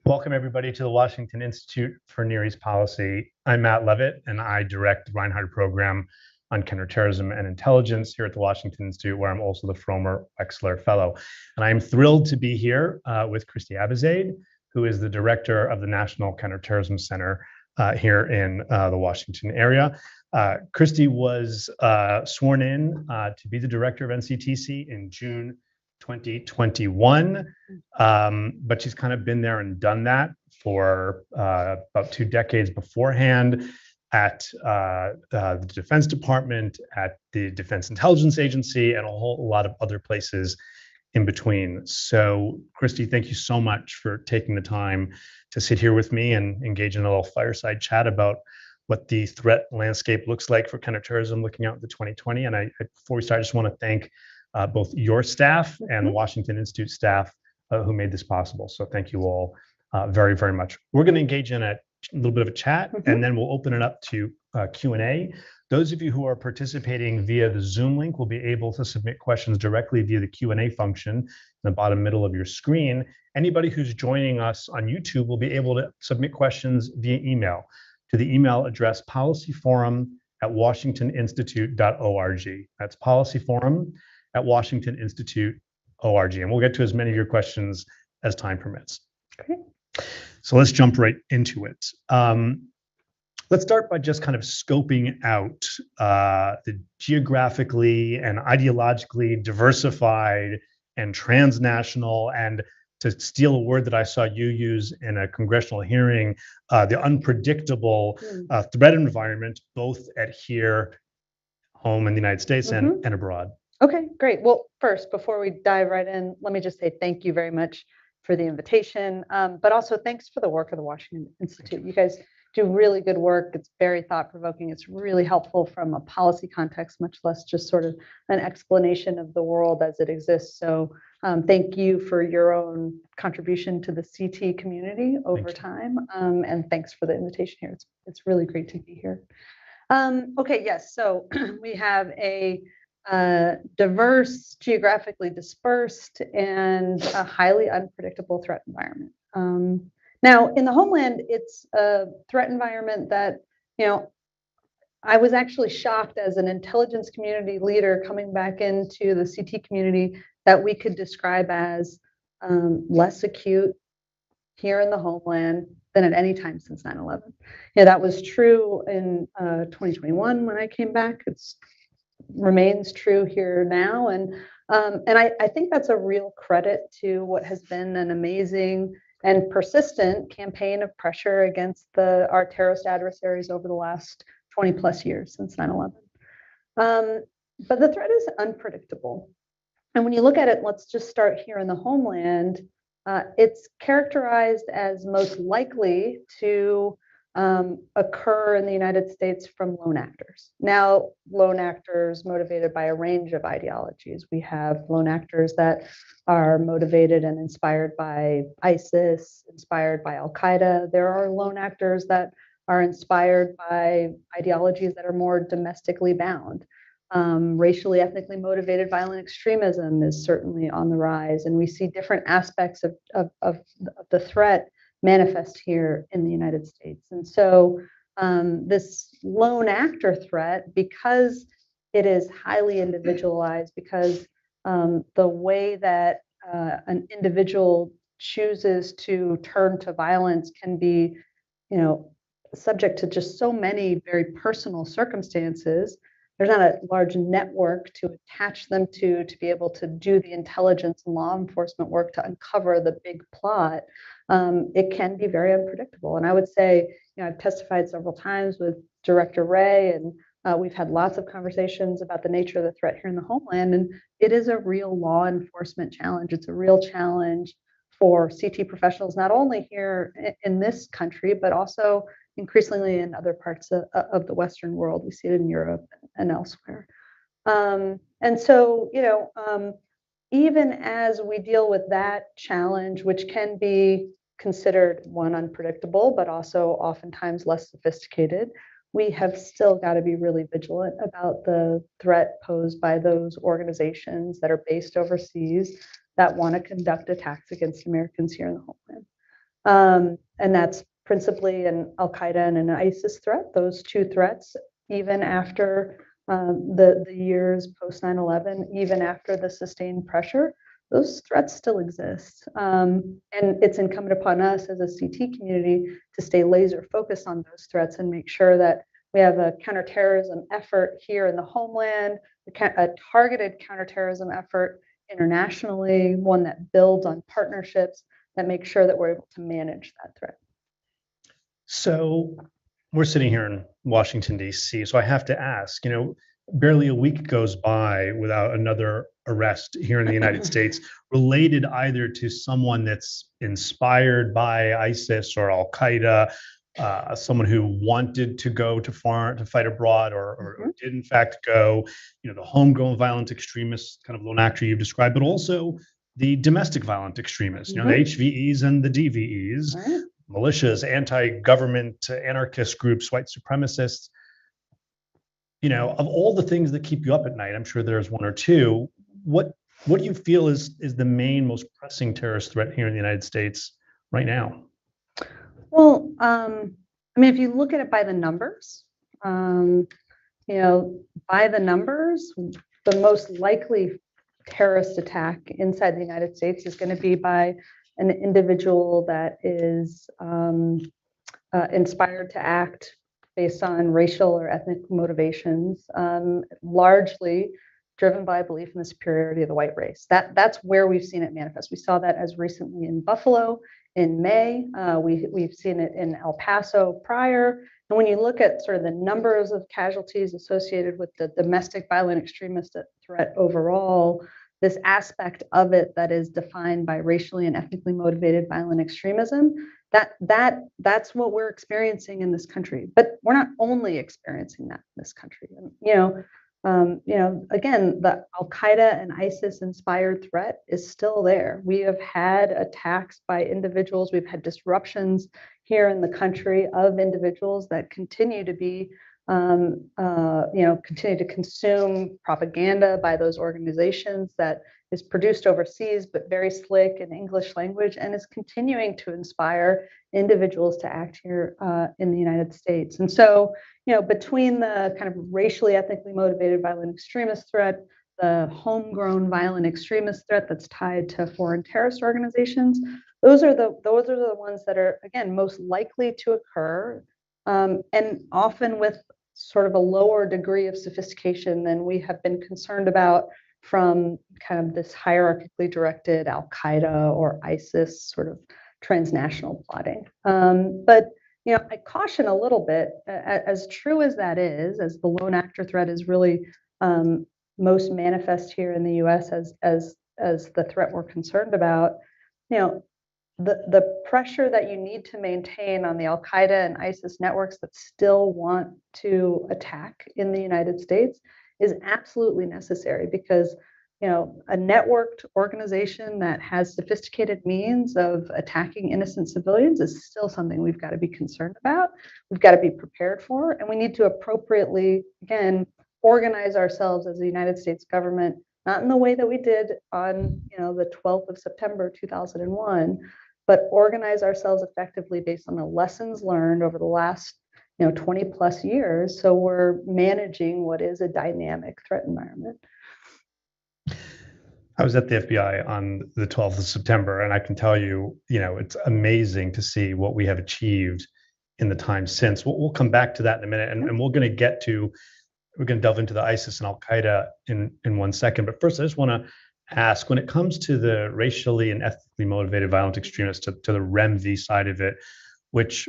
Welcome, everybody, to the Washington Institute for Near East Policy. I'm Matt Levitt, and I direct the Reinhardt Program on Counterterrorism and Intelligence here at the Washington Institute, where I'm also the Fromer Wexler Fellow. And I'm thrilled to be here with Christine Abizaid, who is the director of the National Counterterrorism Center here in the Washington area. Christy was sworn in to be the director of NCTC in June 2021, but she's kind of been there and done that for about 2 decades beforehand at the Defense Department, at the Defense Intelligence Agency, and a whole lot of other places in between. So, Christy, thank you so much for taking the time to sit here with me and engage in a little fireside chat about what the threat landscape looks like for counterterrorism looking out to 2020. And before we start, I just want to thank both your staff and the Washington Institute staff who made this possible. So thank you all very, very much. We're going to engage in a little bit of a chat, and then we'll open it up to Q&A. Those of you who are participating via the Zoom link will be able to submit questions directly via the Q&A function in the bottom middle of your screen. Anybody who's joining us on YouTube will be able to submit questions via email to the email address policyforum@washingtoninstitute.org. That's policyforum@washingtoninstitute.org. And we'll get to as many of your questions as time permits. Okay. So let's jump right into it. Let's start by just kind of scoping out the geographically and ideologically diversified and transnational, and to steal a word that I saw you use in a congressional hearing, the unpredictable threat environment, both at here, home in the United States and abroad. Okay, great. Well, first, before we dive right in, let me just say thank you very much for the invitation, but also thanks for the work of the Washington Institute. You guys do really good work. It's very thought-provoking. It's really helpful from a policy context, much less just sort of an explanation of the world as it exists. So thank you for your own contribution to the CT community over time, and thanks for the invitation here. It's really great to be here. Okay, yes, so we have a diverse, geographically dispersed, and a highly unpredictable threat environment. Now, in the homeland, it's a threat environment that, I was actually shocked as an intelligence community leader coming back into the CT community that we could describe as less acute here in the homeland than at any time since 9/11. That was true in 2021 when I came back. It's remains true here now, and I think that's a real credit to what has been an amazing and persistent campaign of pressure against our terrorist adversaries over the last 20 plus years since 9/11. But the threat is unpredictable, and when you look at it, let's just start here in the homeland. It's characterized as most likely to occur in the United States from lone actors. Now, lone actors motivated by a range of ideologies. We have lone actors that are motivated and inspired by ISIS, inspired by Al-Qaeda. There are lone actors that are inspired by ideologies that are more domestically bound. Racially, ethnically motivated violent extremism is certainly on the rise, and we see different aspects of the threat manifest here in the United States. And so this lone actor threat, because it is highly individualized, because the way that an individual chooses to turn to violence can be, subject to just so many very personal circumstances. There's not a large network to attach them to be able to do the intelligence and law enforcement work to uncover the big plot. It can be very unpredictable. And I would say, I've testified several times with Director Wray, and we've had lots of conversations about the nature of the threat here in the homeland. And it is a real law enforcement challenge. It's a real challenge for CT professionals, not only here in this country, but also increasingly in other parts of the Western world. We see it in Europe and elsewhere. And so, even as we deal with that challenge, which can be considered one, unpredictable, but also oftentimes less sophisticated, we have still got to be really vigilant about the threat posed by those organizations that are based overseas that want to conduct attacks against Americans here in the homeland. And that's principally an Al-Qaeda and an ISIS threat. Those two threats, even after the years post 9/11, even after the sustained pressure, those threats still exist. And it's incumbent upon us as a CT community to stay laser focused on those threats and make sure that we have a counterterrorism effort here in the homeland, a targeted counterterrorism effort internationally, one that builds on partnerships that make sure that we're able to manage that threat. So we're sitting here in Washington, D.C., so I have to ask, barely a week goes by without another arrest here in the United States related either to someone that's inspired by ISIS or Al-Qaeda, someone who wanted to go to fight abroad or did in fact go, the homegrown violent extremist kind of lone actor you've described, but also the domestic violent extremists, the HVEs and the DVEs, militias, anti-government anarchist groups, white supremacists. Of all the things that keep you up at night, I'm sure there's one or two. What do you feel is the main, most pressing terrorist threat here in the United States right now? Well, if you look at it by the numbers, by the numbers, the most likely terrorist attack inside the United States is going to be by an individual that is inspired to act based on racial or ethnic motivations, largely driven by a belief in the superiority of the white race. That's where we've seen it manifest. We saw that as recently in Buffalo in May. We've seen it in El Paso prior. And when you look at sort of the numbers of casualties associated with the domestic violent extremist threat overall, this aspect of it that is defined by racially and ethnically motivated violent extremism, that's what we're experiencing in this country. But we're not only experiencing that in this country. Again, the Al-Qaeda and ISIS inspired threat is still there. We have had attacks by individuals. We've had disruptions here in the country of individuals that continue to be, continue to consume propaganda by those organizations that is produced overseas, but very slick in English language, and is continuing to inspire individuals to act here in the United States. And so, between the kind of racially, ethnically motivated violent extremist threat, the homegrown violent extremist threat that's tied to foreign terrorist organizations, those are the ones that are, again, most likely to occur, and often with sort of a lower degree of sophistication than we have been concerned about from kind of this hierarchically directed Al-Qaeda or ISIS sort of transnational plotting. But I caution a little bit, as true as that is, as the lone actor threat is really most manifest here in the U.S. as the threat we're concerned about, the pressure that you need to maintain on the Al-Qaeda and ISIS networks that still want to attack in the United States is absolutely necessary, because a networked organization that has sophisticated means of attacking innocent civilians is still something we've got to be concerned about. We've got to be prepared for, and we need to appropriately, again, organize ourselves as the United States government, not in the way that we did on the 12th of September 2001, but organize ourselves effectively based on the lessons learned over the last 20 plus years, so we're managing what is a dynamic threat environment. I was at the FBI on the 12th of September, and I can tell you, it's amazing to see what we have achieved in the time since. We'll come back to that in a minute, and we're going to delve into the ISIS and Al-Qaeda in 1 second. But first, I just want to ask, when it comes to the racially and ethnically motivated violent extremists, to the REMV side of it, which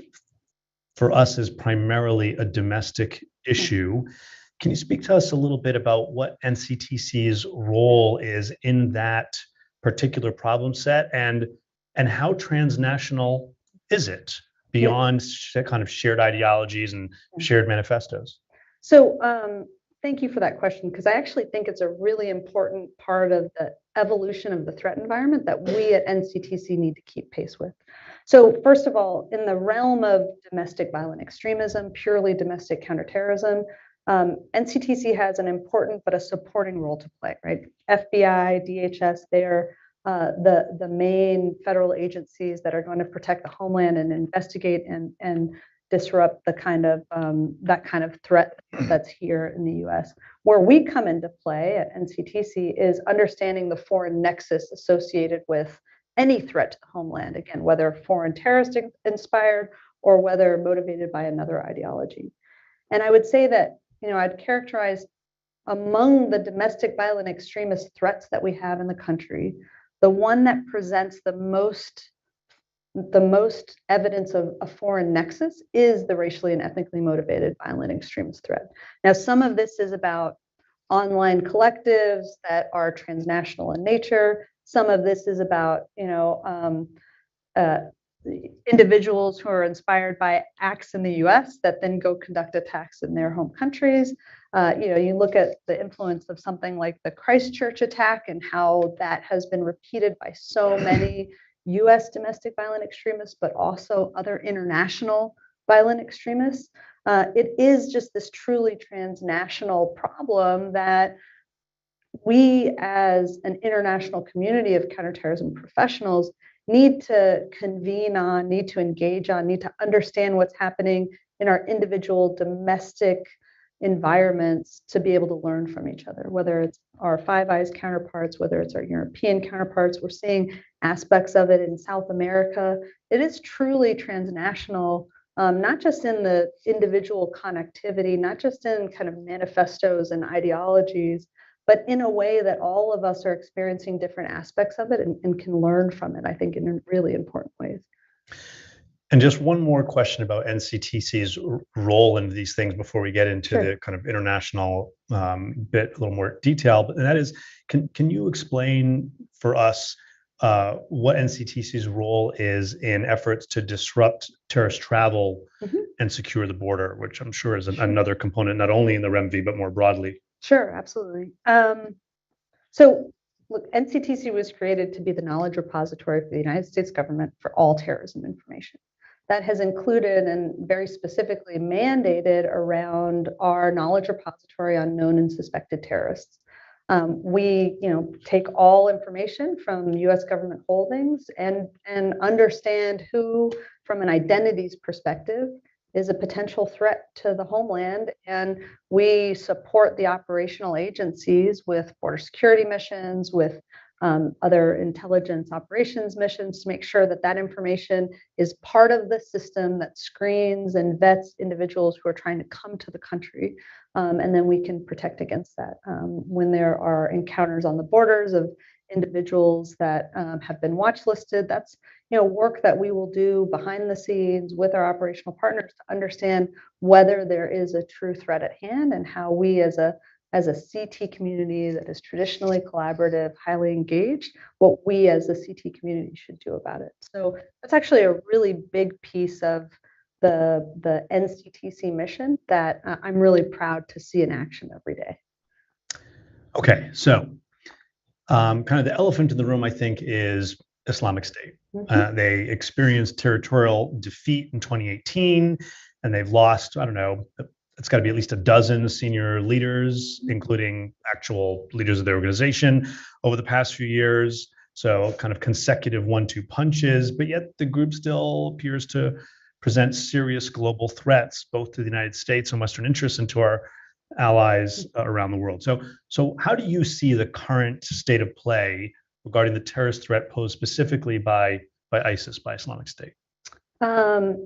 for us is primarily a domestic issue, can you speak to us a little bit about what NCTC's role is in that particular problem set, and how transnational is it beyond kind of shared ideologies and shared manifestos? So thank you for that question, because I actually think it's a really important part of the evolution of the threat environment that we at NCTC need to keep pace with. So first of all, in the realm of domestic violent extremism, purely domestic counterterrorism, NCTC has an important but a supporting role to play, right? FBI, DHS, they are the main federal agencies that are going to protect the homeland and investigate and disrupt the kind of that kind of threat that's here in the U.S. Where we come into play at NCTC is understanding the foreign nexus associated with any threat to the homeland. Again, whether foreign terrorist inspired or whether motivated by another ideology. And I would say that, I'd characterize among the domestic violent extremist threats that we have in the country, the one that presents the most evidence of a foreign nexus is the racially and ethnically motivated violent extremist threat. Now, some of this is about online collectives that are transnational in nature. Some of this is about, individuals who are inspired by acts in the US that then go conduct attacks in their home countries. You look at the influence of something like the Christchurch attack and how that has been repeated by so many US domestic violent extremists, but also other international violent extremists. It is just this truly transnational problem that we as an international community of counterterrorism professionals need to convene on, need to engage on, need to understand what's happening in our individual domestic environments to be able to learn from each other, whether it's our Five Eyes counterparts, whether it's our European counterparts. We're seeing aspects of it in South America. It is truly transnational, not just in the individual connectivity, not just in kind of manifestos and ideologies, but in a way that all of us are experiencing different aspects of it and can learn from it, I think, in really important ways. And just one more question about NCTC's role in these things before we get into the kind of international bit, a little more detail. But that is, can you explain for us what NCTC's role is in efforts to disrupt terrorist travel and secure the border, which I'm sure is another component, not only in the REMV, but more broadly? Sure, absolutely. So look, NCTC was created to be the knowledge repository for the United States government for all terrorism information. That has included and very specifically mandated around our knowledge repository on known and suspected terrorists. We, take all information from U.S. government holdings and understand who, from an identities perspective, is a potential threat to the homeland. And we support the operational agencies with border security missions, with other intelligence operations missions to make sure that that information is part of the system that screens and vets individuals who are trying to come to the country. And then we can protect against that. When there are encounters on the borders of individuals that have been watch listed, that's work that we will do behind the scenes with our operational partners to understand whether there is a true threat at hand and how we as a CT community that is traditionally collaborative, highly engaged, what we as a CT community should do about it. So that's actually a really big piece of the NCTC mission that I'm really proud to see in action every day. Okay, so kind of the elephant in the room, I think, is Islamic State. They experienced territorial defeat in 2018, and they've lost, I don't know, it's got to be at least a dozen senior leaders, including actual leaders of the organization over the past few years. So kind of consecutive 1-2 punches, but yet the group still appears to present serious global threats, both to the United States and Western interests and to our allies around the world. So how do you see the current state of play regarding the terrorist threat posed specifically by ISIS, by Islamic State? So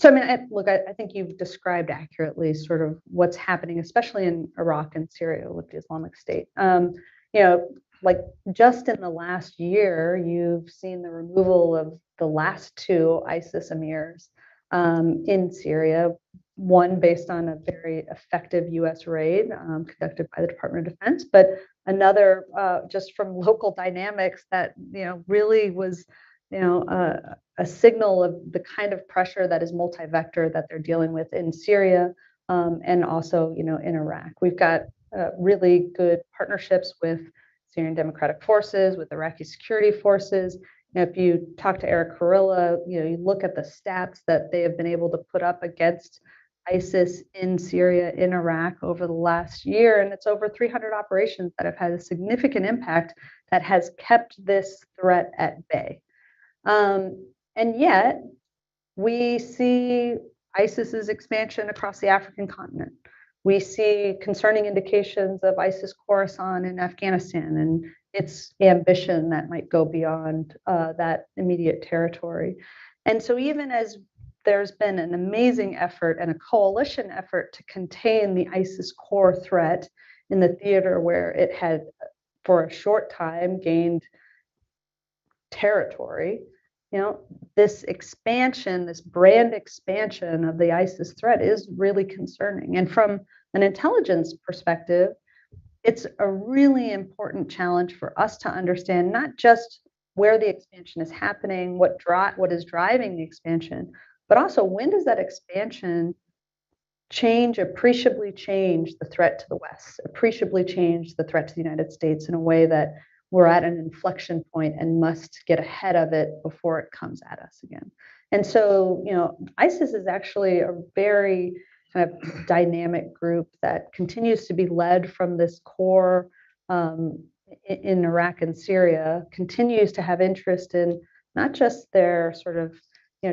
I think you've described accurately sort of what's happening, especially in Iraq and Syria with the Islamic State. Like just in the last year, you've seen the removal of the last 2 ISIS emirs in Syria, one based on a very effective U.S. raid conducted by the Department of Defense, but another just from local dynamics that really was a signal of the kind of pressure that is multi-vector that they're dealing with in Syria and also in Iraq. We've got really good partnerships with Syrian Democratic Forces, with Iraqi security forces. If you talk to Eric Kurilla, you look at the stats that they have been able to put up against ISIS in Syria, in Iraq over the last year, and it's over 300 operations that have had a significant impact that has kept this threat at bay. And yet, we see ISIS's expansion across the African continent. We see concerning indications of ISIS Khorasan in Afghanistan and its ambition that might go beyond that immediate territory. And so even as there's been an amazing effort and a coalition effort to contain the ISIS core threat in the theater where it had, for a short time, gained territory, this expansion, this brand expansion of the ISIS threat is really concerning. And from an intelligence perspective, it's a really important challenge for us to understand not just where the expansion is happening, what is driving the expansion, but also when does that expansion appreciably change the threat to the West, appreciably change the threat to the United States in a way that we're at an inflection point and must get ahead of it before it comes at us again. And so, ISIS is actually a very kind of dynamic group that continues to be led from this core in Iraq and Syria, continues to have interest in not just their sort of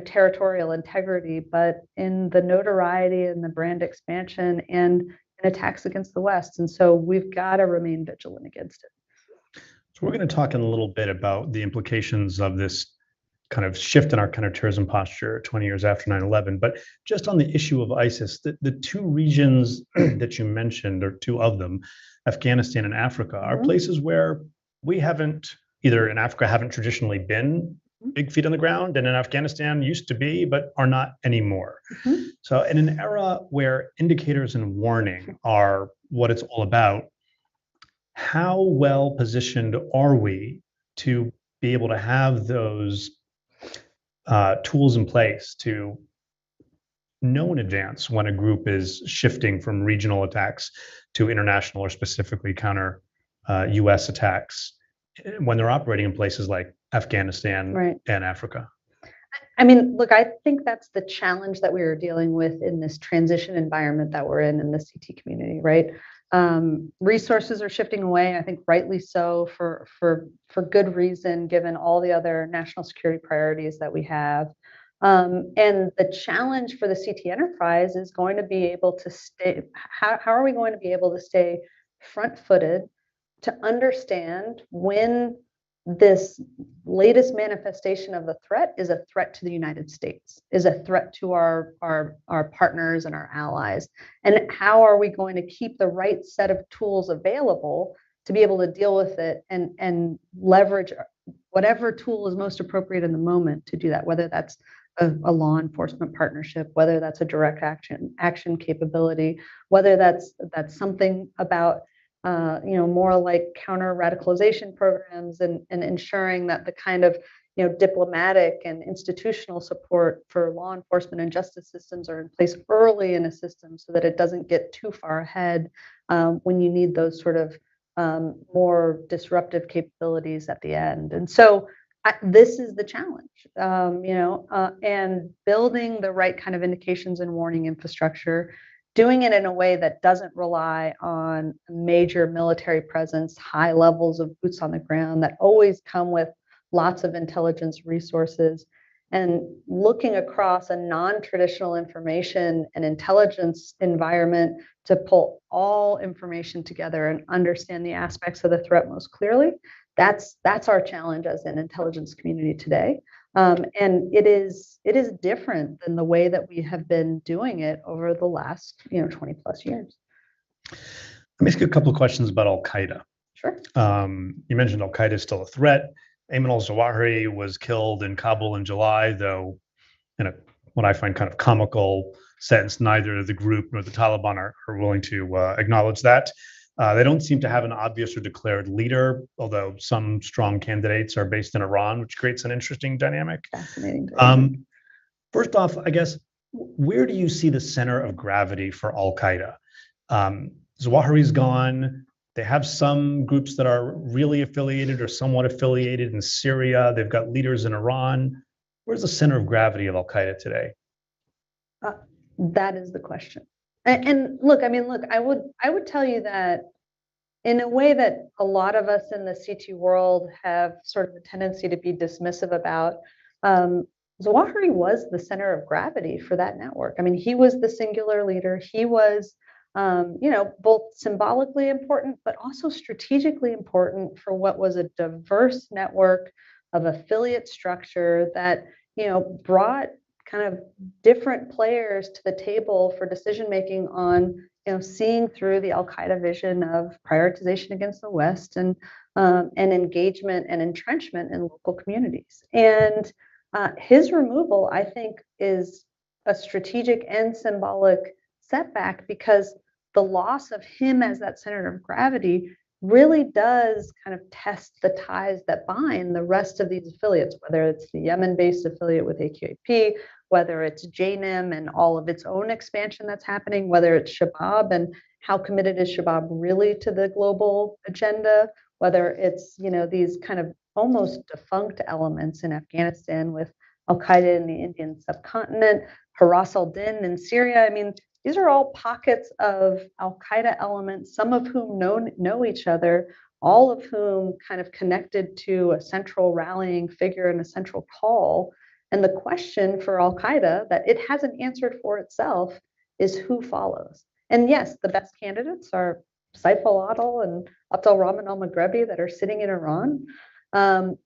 territorial integrity, but in the notoriety and the brand expansion and attacks against the West. And so we've got to remain vigilant against it. So we're going to talk in a little bit about the implications of this kind of shift in our counterterrorism posture 20 years after 9/11. But just on the issue of ISIS, the two regions that you mentioned, or two of them, Afghanistan and Africa, are places where we haven't, either in Africa, haven't traditionally been big feet on the ground, and in Afghanistan used to be, but are not anymore. So in an era where indicators and warning are what it's all about, how well positioned are we to be able to have those tools in place to know in advance when a group is shifting from regional attacks to international or specifically counter US attacks when they're operating in places like Afghanistan and Africa? I mean, look, I think that's the challenge that we are dealing with in this transition environment that we're in the CT community, right? Resources are shifting away, I think rightly so, for good reason, given all the other national security priorities that we have. And the challenge for the CT enterprise is going to be able to stay, how are we going to be able to stay front-footed to understand when this latest manifestation of the threat is a threat to the United States, is a threat to our partners and our allies, and how are we going to keep the right set of tools available to be able to deal with it and leverage whatever tool is most appropriate in the moment to do that, whether that's a law enforcement partnership, whether that's a direct action capability, whether that's something about more like counter radicalization programs and ensuring that the kind of diplomatic and institutional support for law enforcement and justice systems are in place early in a system so that it doesn't get too far ahead when you need those sort of more disruptive capabilities at the end. And so this is the challenge, and building the right kind of indications and warning infrastructure, doing it in a way that doesn't rely on major military presence, high levels of boots on the ground that always come with lots of intelligence resources, and looking across a non-traditional information and intelligence environment to pull all information together and understand the aspects of the threat most clearly. That's our challenge as an intelligence community today. And it is different than the way that we have been doing it over the last 20 plus years. Let me ask you a couple of questions about Al-Qaeda. Sure. You mentioned Al-Qaeda is still a threat. Ayman al-Zawahiri was killed in Kabul in July, though in what I find kind of comical sense, neither the group nor the Taliban are willing to acknowledge that. They don't seem to have an obvious or declared leader, although some strong candidates are based in Iran, which creates an interesting dynamic. Fascinating. First off, I guess, where do you see the center of gravity for Al-Qaeda? Zawahiri's gone. They have some groups that are really affiliated or somewhat affiliated in Syria. They've got leaders in Iran. Where's the center of gravity of Al-Qaeda today? That is the question. And look, I would tell you that in a way that a lot of us in the CT world have sort of a tendency to be dismissive about, Zawahiri was the center of gravity for that network. I mean, he was the singular leader. He was, both symbolically important, but also strategically important for what was a diverse network of affiliate structure that, brought kind of different players to the table for decision making on, seeing through the Al Qaeda vision of prioritization against the West and engagement and entrenchment in local communities. And his removal, I think, is a strategic and symbolic setback because the loss of him as that center of gravity really does kind of test the ties that bind the rest of these affiliates, whether it's the Yemen-based affiliate with AQAP, whether it's JNIM and all of its own expansion that's happening, whether it's Shabab and how committed is Shabab really to the global agenda, whether it's, these kind of almost defunct elements in Afghanistan with Al-Qaeda in the Indian subcontinent, Haras al-Din in Syria. I mean, these are all pockets of Al-Qaeda elements, some of whom know each other, all of whom kind of connected to a central rallying figure and a central call. And the question for Al-Qaeda that it hasn't answered for itself is who follows. And yes, the best candidates are Saif al-Adil and Abdel Rahman al-Maghrebi that are sitting in Iran.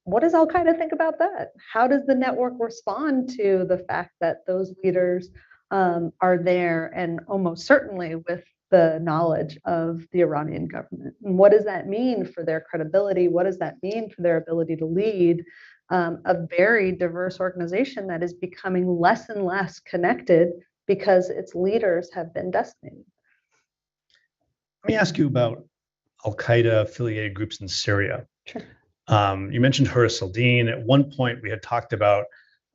What does Al-Qaeda think about that? How does the network respond to the fact that those leaders are there and almost certainly with the knowledge of the Iranian government? And what does that mean for their credibility? What does that mean for their ability to lead a very diverse organization that is becoming less and less connected because its leaders have been decimated? Let me ask you about Al-Qaeda affiliated groups in Syria. Sure. You mentioned Haras al-Din. At one point, we had talked about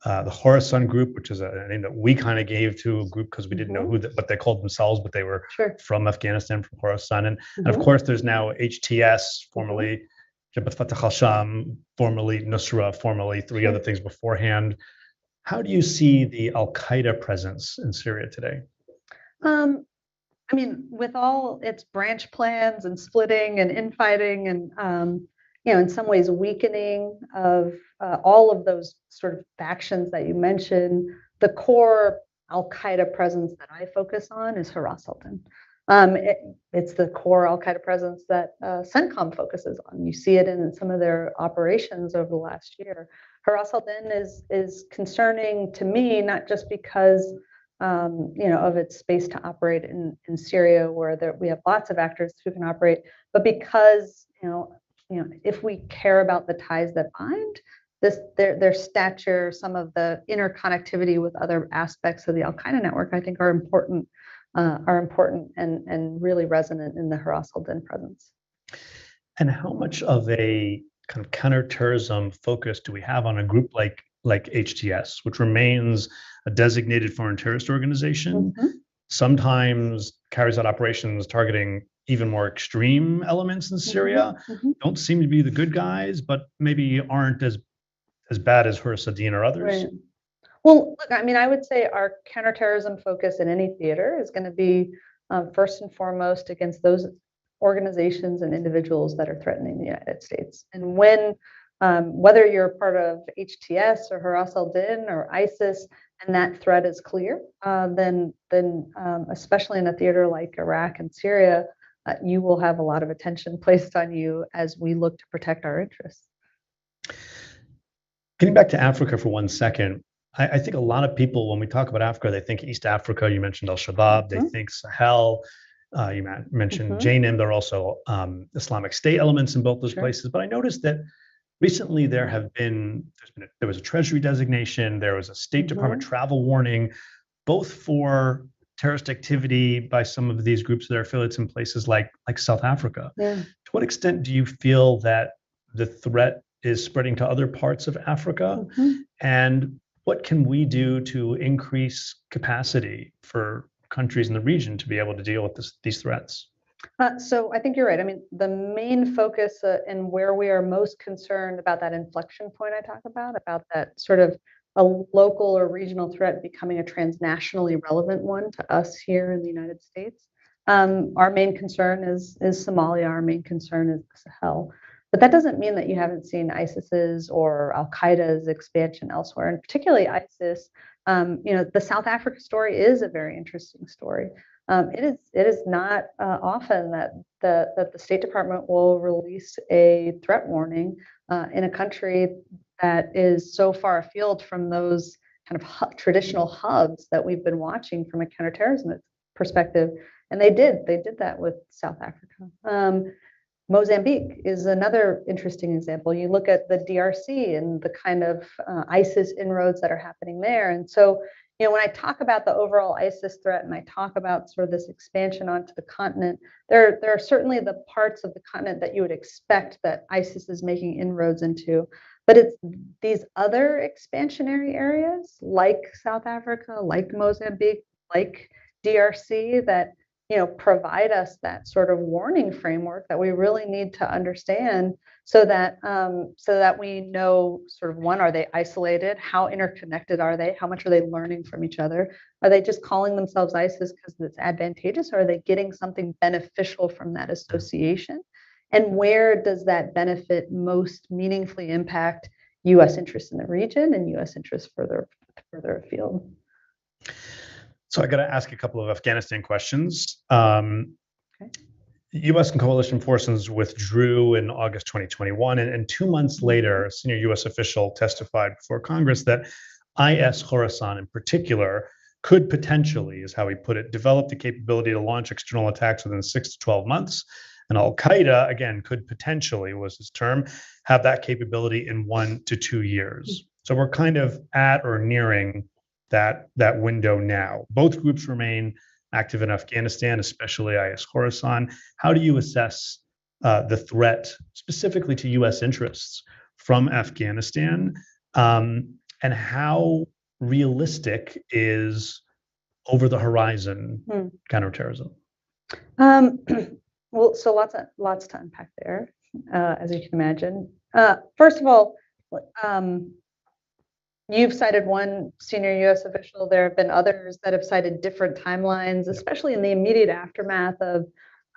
the Khorasan group, which is a name that we kind of gave to a group because we didn't know what they called themselves, but they were from Afghanistan, from Khorasan. And of course, there's now HTS, formerly Jabhat Fatah al-Sham, formerly Nusra, formerly three other things beforehand. How do you see the Al-Qaeda presence in Syria today? I mean, with all its branch plans and splitting and infighting and, in some ways weakening of all of those sort of factions that you mentioned, the core Al-Qaeda presence that I focus on is Haras al-Din. It's the core Al-Qaeda presence that CENTCOM focuses on. You see it in some of their operations over the last year. Haras al-Din is concerning to me, not just because of its space to operate in Syria, where we have lots of actors who can operate, but because if we care about the ties that bind, their stature, some of the interconnectivity with other aspects of the Al-Qaeda network, I think are important and really resonant in the Haras al-Din presence. And how much of a kind of counterterrorism focus do we have on a group like HTS, which remains a designated foreign terrorist organization, sometimes carries out operations targeting even more extreme elements in Syria, don't seem to be the good guys, but maybe aren't as bad as Haras al-Din or others? Right. Well, look, I mean, I would say our counterterrorism focus in any theater is going to be first and foremost against those organizations and individuals that are threatening the United States. And when, whether you're part of HTS or Haras al-Din or ISIS, and that threat is clear, then especially in a theater like Iraq and Syria, you will have a lot of attention placed on you as we look to protect our interests. Getting back to Africa for 1 second, I think a lot of people, when we talk about Africa, they think East Africa. You mentioned Al-Shabaab, they think Sahel. You mentioned JNIM. There are also Islamic State elements in both those places. But I noticed that recently there was a Treasury designation, there was a State Department travel warning, both for terrorist activity by some of these groups that are affiliates in places like South Africa. To what extent do you feel that the threat is spreading to other parts of Africa? And what can we do to increase capacity for countries in the region to be able to deal with these threats? So I think you're right. I mean, the main focus and where we are most concerned about that inflection point I talk about that sort of a local or regional threat becoming a transnationally relevant one to us here in the United States, Our main concern is Somalia. Our main concern is the Sahel. But that doesn't mean that you haven't seen ISIS's or Al Qaeda's expansion elsewhere, and particularly ISIS. The South Africa story is a very interesting story. It is not often that the State Department will release a threat warning in a country that is so far afield from those kind of traditional hubs that we've been watching from a counterterrorism perspective. And they did that with South Africa. Mozambique is another interesting example. You look at the DRC and the kind of ISIS inroads that are happening there. And so, when I talk about the overall ISIS threat and I talk about sort of this expansion onto the continent, there are certainly the parts of the continent that you would expect that ISIS is making inroads into. But it's these other expansionary areas like South Africa, like Mozambique, like DRC that provide us that sort of warning framework that we really need to understand so that we know sort of one, are they isolated? How interconnected are they? How much are they learning from each other? Are they just calling themselves ISIS because it's advantageous, or are they getting something beneficial from that association? And where does that benefit most meaningfully impact U.S. interests in the region and U.S. interests further afield? So I got to ask a couple of Afghanistan questions. Okay. U.S. and coalition forces withdrew in August 2021, and 2 months later, a senior U.S. official testified before Congress that IS Khorasan in particular could potentially, is how he put it, develop the capability to launch external attacks within 6 to 12 months. And Al Qaeda, again, could potentially, was his term, have that capability in 1 to 2 years. So we're kind of at or nearing that window now. Both groups remain active in Afghanistan, especially IS Khorasan. How do you assess the threat specifically to U.S. interests from Afghanistan, and how realistic is over the horizon counterterrorism? Well, so lots to unpack there, as you can imagine. First of all, you've cited one senior U.S. official. There have been others that have cited different timelines, especially in the immediate aftermath of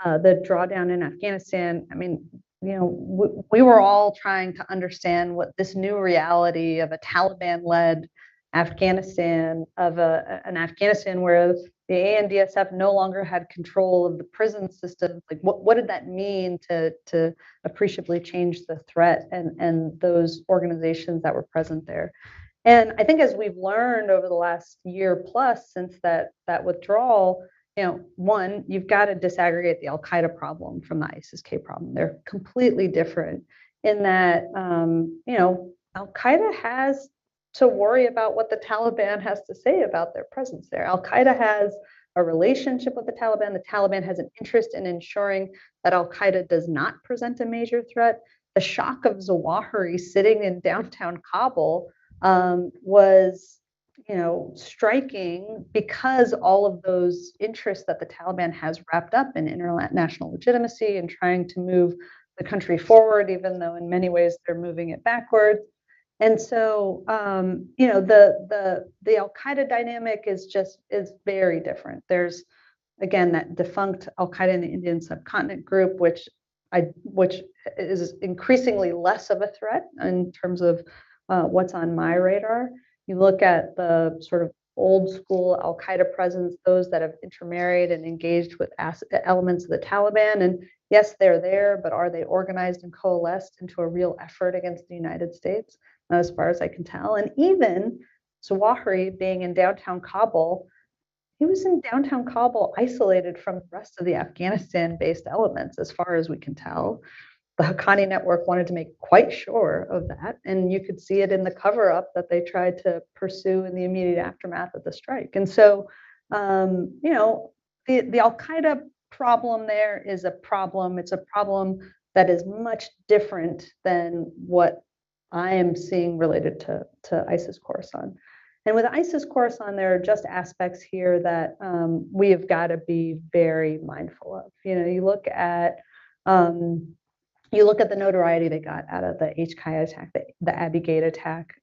the drawdown in Afghanistan. I mean, we were all trying to understand what this new reality of a Taliban-led Afghanistan, of an Afghanistan where the ANDSF no longer had control of the prison system. Like, what did that mean to appreciably change the threat and those organizations that were present there? And I think as we've learned over the last year plus since that withdrawal, one, you've got to disaggregate the Al Qaeda problem from the ISIS-K problem. They're completely different in that, Al Qaeda has to worry about what the Taliban has to say about their presence there. Al Qaeda has a relationship with the Taliban. The Taliban has an interest in ensuring that Al Qaeda does not present a major threat. The shock of Zawahiri sitting in downtown Kabul was, striking because all of those interests that the Taliban has wrapped up in international legitimacy and trying to move the country forward, even though in many ways they're moving it backwards. And so, the Al Qaeda dynamic is very different. There's, again, that defunct Al Qaeda in the Indian subcontinent group, which is increasingly less of a threat in terms of what's on my radar. You look at the sort of old school Al Qaeda presence, those that have intermarried and engaged with elements of the Taliban. And yes, they're there, but are they organized and coalesced into a real effort against the United States? Not as far as I can tell. And even Zawahiri being in downtown Kabul, he was in downtown Kabul isolated from the rest of the Afghanistan-based elements, as far as we can tell. The Haqqani network wanted to make quite sure of that, and you could see it in the cover-up that they tried to pursue in the immediate aftermath of the strike. And so, the Al Qaeda problem there is a problem. It's a problem that is much different than what I am seeing related to ISIS Khorasan. And with ISIS Khorasan, there are just aspects here that we have got to be very mindful of. You look at the notoriety they got out of the HKI attack, the Abbey Gate attack,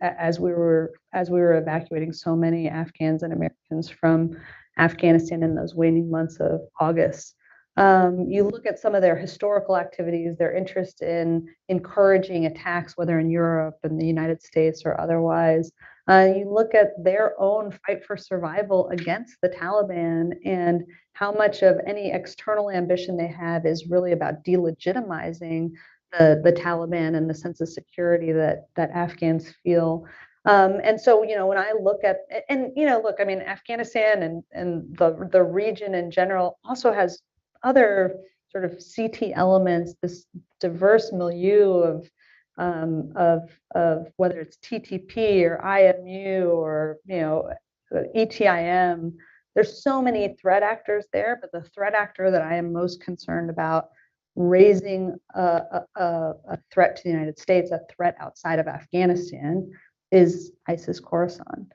as we were evacuating so many Afghans and Americans from Afghanistan in those waning months of August. You look at some of their historical activities, their interest in encouraging attacks, whether in Europe and the United States or otherwise. You look at their own fight for survival against the Taliban and how much of any external ambition they have is really about delegitimizing the Taliban and the sense of security that Afghans feel. And so, when I look at, and, look, I mean, Afghanistan and the region in general also has other sort of CT elements, this diverse milieu of whether it's TTP or IMU or ETIM. There's so many threat actors there, but the threat actor that I am most concerned about raising a threat to the United States, a threat outside of Afghanistan, is ISIS Khorasan.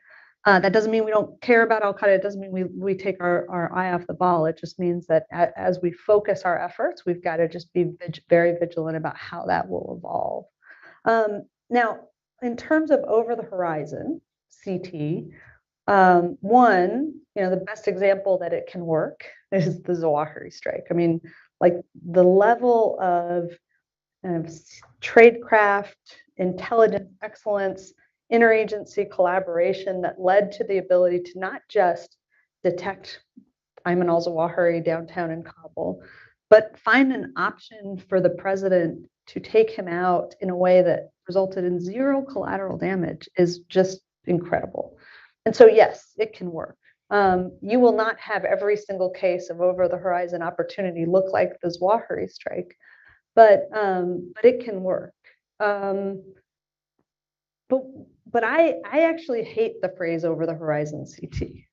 That doesn't mean we don't care about Al Qaeda. It doesn't mean we take our eye off the ball. It just means that as we focus our efforts, we've got to just be very vigilant about how that will evolve. Now, in terms of over the horizon, CT, one, the best example that it can work is the Zawahiri strike. I mean, like the level of tradecraft, intelligence excellence, interagency collaboration that led to the ability to not just detect Ayman al-Zawahiri downtown in Kabul, but find an option for the president to take him out in a way that resulted in zero collateral damage is just incredible. And so, yes, it can work. You will not have every single case of over-the-horizon opportunity look like the Zawahiri strike, but it can work. But I actually hate the phrase over the horizon CT.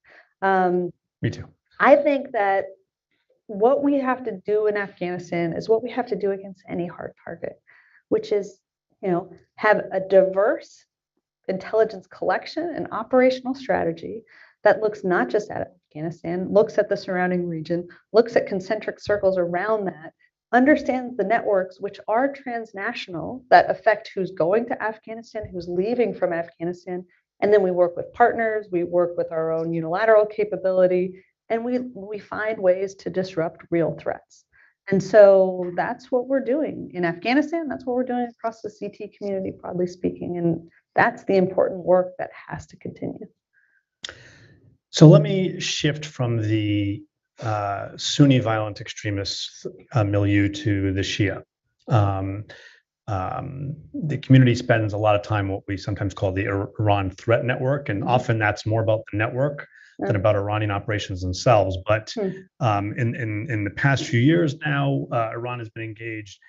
Me too. I think that what we have to do in Afghanistan is what we have to do against any hard target, which is, have a diverse intelligence collection and operational strategy that looks not just at Afghanistan, looks at the surrounding region, looks at concentric circles around that, understands the networks which are transnational that affect who's going to Afghanistan, who's leaving from Afghanistan, and then we work with partners, we work with our own unilateral capability, and we find ways to disrupt real threats. And so that's what we're doing in Afghanistan. That's what we're doing across the CT community, broadly speaking, and that's the important work that has to continue. So let me shift from the Sunni violent extremist milieu to the Shia. The community spends a lot of time what we sometimes call the Iran threat network, and often that's more about the network than about Iranian operations themselves. But in the past few years now, Iran has been engaged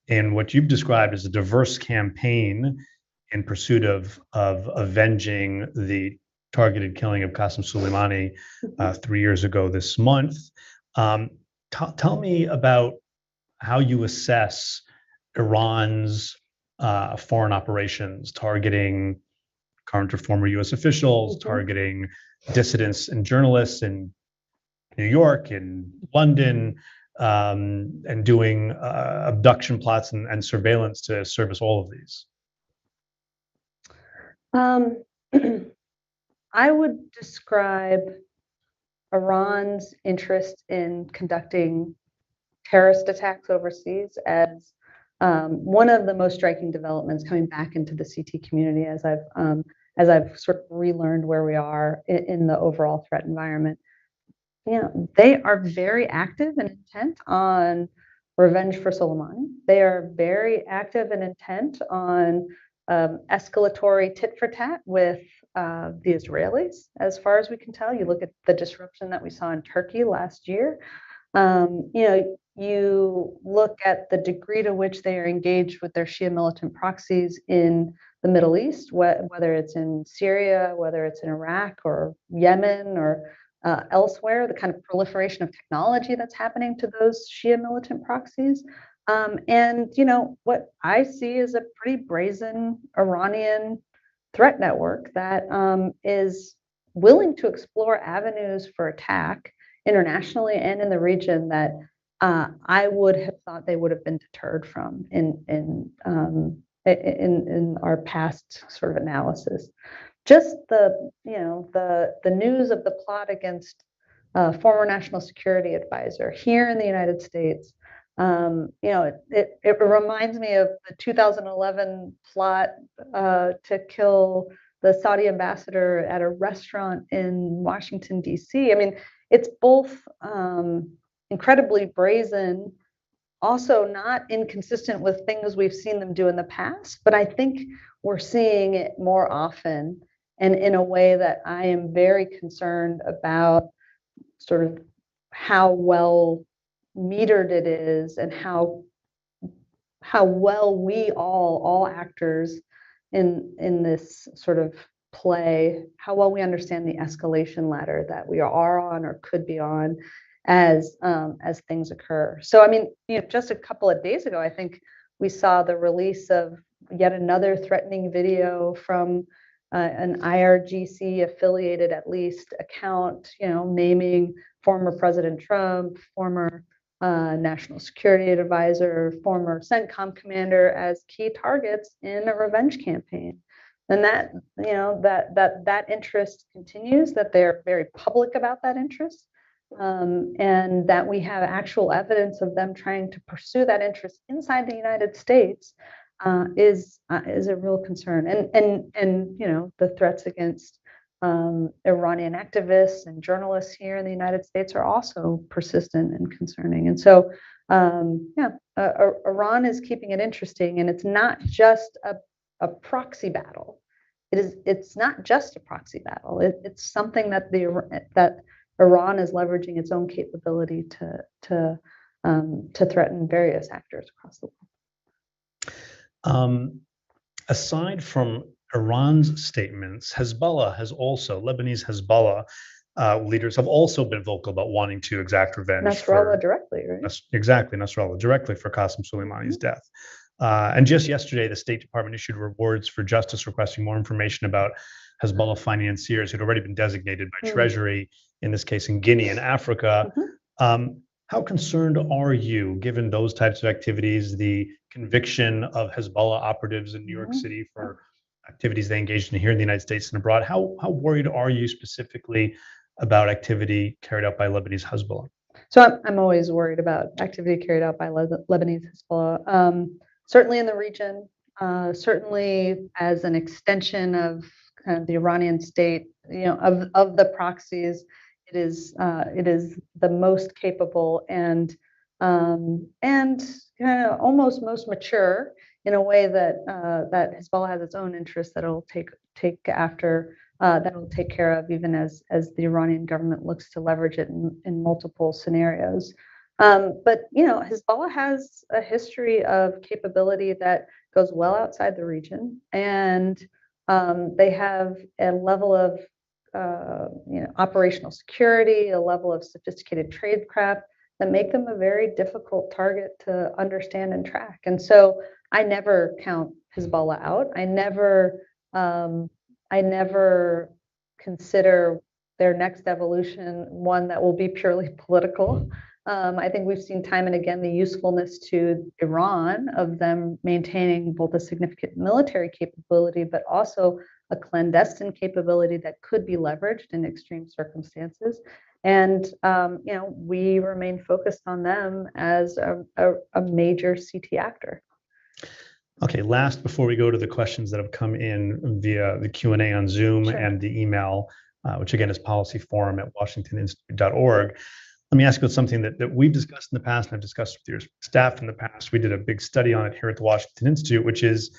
in what you've described as a diverse campaign in pursuit of avenging the targeted killing of Qasem Soleimani 3 years ago this month. Tell me about how you assess Iran's foreign operations targeting current or former U.S. officials, targeting dissidents and journalists in New York and London, and doing abduction plots and surveillance to service all of these. I would describe Iran's interest in conducting terrorist attacks overseas as one of the most striking developments coming back into the CT community as I've sort of relearned where we are in the overall threat environment. They are very active and intent on revenge for Soleimani. They are very active and intent on escalatory tit for tat with the Israelis, as far as we can tell. You look at the disruption that we saw in Turkey last year. You look at the degree to which they are engaged with their Shia militant proxies in the Middle East, whether it's in Syria, whether it's in Iraq or Yemen or elsewhere, the kind of proliferation of technology that's happening to those Shia militant proxies. And what I see is a pretty brazen Iranian threat network that is willing to explore avenues for attack internationally and in the region that I would have thought they would have been deterred from in our past sort of analysis. Just the news of the plot against former national security advisor here in the United States. It reminds me of the 2011 plot to kill the Saudi ambassador at a restaurant in Washington, D.C. I mean, it's both incredibly brazen, also not inconsistent with things we've seen them do in the past, but I think we're seeing it more often and in a way that I am very concerned about sort of how well metered it is and how well we all actors in this sort of play, how well we understand the escalation ladder that we are on or could be on as things occur. So I mean, just a couple of days ago, I think we saw the release of yet another threatening video from an IRGC affiliated, at least, account, naming former President Trump, former national security advisor, former CENTCOM commander as key targets in a revenge campaign. And that interest continues, that they're very public about that interest, and that we have actual evidence of them trying to pursue that interest inside the United States is a real concern. And the threats against Iranian activists and journalists here in the United States are also persistent and concerning. And so, Iran is keeping it interesting, and it's not just a proxy battle. It's not just a proxy battle. It's something that Iran is leveraging its own capability to threaten various actors across the world. Aside from Iran's statements, Lebanese Hezbollah leaders have also been vocal about wanting to exact revenge. Nasrallah directly, right? Exactly, Nasrallah directly for Qasem Soleimani's death. And just yesterday, the State Department issued rewards for justice requesting more information about Hezbollah financiers who'd already been designated by Treasury, in this case in Guinea and Africa. How concerned are you, given those types of activities, the conviction of Hezbollah operatives in New York City for activities they engaged in here in the United States and abroad? How worried are you specifically about activity carried out by Lebanese Hezbollah? So I'm always worried about activity carried out by Lebanese Hezbollah, certainly in the region, certainly as an extension of kind of the Iranian state, of the proxies. It is the most capable and kind of almost most mature, in a way that that Hezbollah has its own interests that it'll take after, that it'll take care of, even as the Iranian government looks to leverage it in multiple scenarios. But Hezbollah has a history of capability that goes well outside the region, and they have a level of operational security, a level of sophisticated tradecraft that make them a very difficult target to understand and track. And so I never count Hezbollah out. I never consider their next evolution one that will be purely political. I think we've seen time and again the usefulness to Iran of them maintaining both a significant military capability, but also a clandestine capability that could be leveraged in extreme circumstances. And we remain focused on them as a major CT actor. Okay, last, before we go to the questions that have come in via the Q&A on Zoom and the email, which again is policyforum@washingtoninstitute.org, let me ask you about something that we've discussed in the past, and I've discussed with your staff in the past. We did a big study on it here at the Washington Institute, which is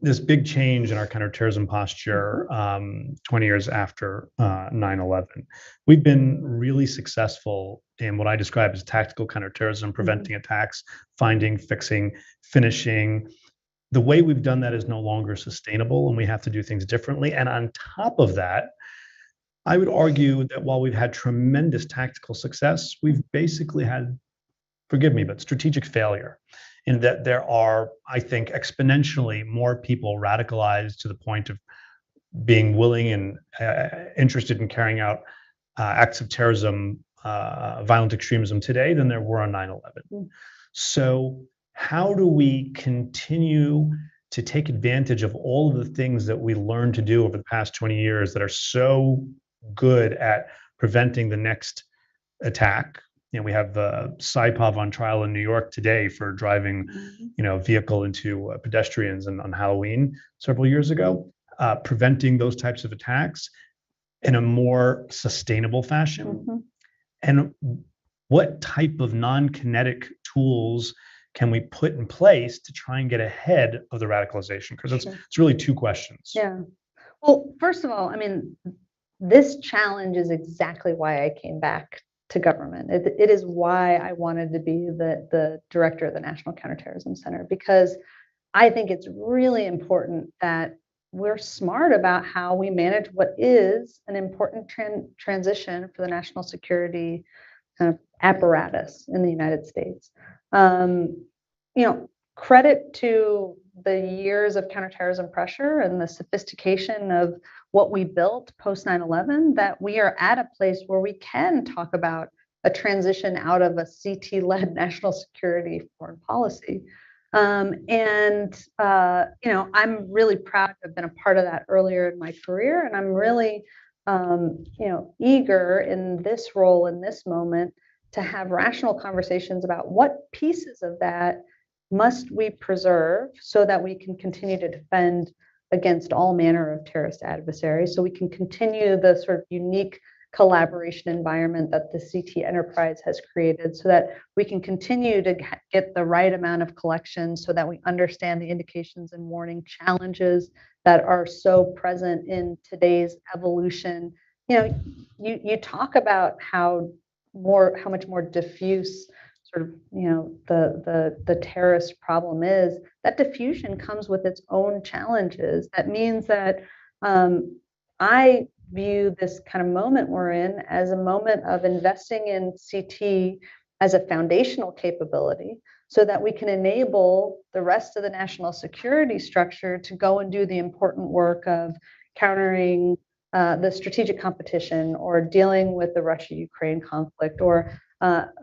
this big change in our counterterrorism posture 20 years after 9/11. We've been really successful in what I describe as tactical counterterrorism, preventing attacks, finding, fixing, finishing. The way we've done that is no longer sustainable, and we have to do things differently. And on top of that, I would argue that while we've had tremendous tactical success, we've basically had, forgive me, but strategic failure, in that there are, I think, exponentially more people radicalized to the point of being willing and interested in carrying out acts of terrorism, violent extremism today than there were on 9/11. So how do we continue to take advantage of all of the things that we learned to do over the past 20 years that are so good at preventing the next attack. We have the Saipov on trial in New York today for driving, vehicle into pedestrians on Halloween several years ago. Preventing those types of attacks in a more sustainable fashion. And what type of non-kinetic tools can we put in place to try and get ahead of the radicalization? Because it's really two questions. Yeah. Well, first of all, I mean, this challenge is exactly why I came back to government. It is why I wanted to be the director of the National Counterterrorism Center, because I think it's really important that we're smart about how we manage what is an important transition for the national security kind of apparatus in the United States. Credit to the years of counterterrorism pressure and the sophistication of what we built post 9/11, that we are at a place where we can talk about a transition out of a CT-led national security foreign policy. I'm really proud to have been a part of that earlier in my career, and I'm really, eager in this role, in this moment, to have rational conversations about what pieces of that must we preserve so that we can continue to defend against all manner of terrorist adversaries, so we can continue the sort of unique collaboration environment that the CT enterprise has created, so that we can continue to get the right amount of collections, so that we understand the indications and warning challenges that are so present in today's evolution. You talk about how much more diffuse sort of the terrorist problem is. That diffusion comes with its own challenges. That means that I view this kind of moment we're in as a moment of investing in CT as a foundational capability, so that we can enable the rest of the national security structure to go and do the important work of countering the strategic competition, or dealing with the Russia-Ukraine conflict, or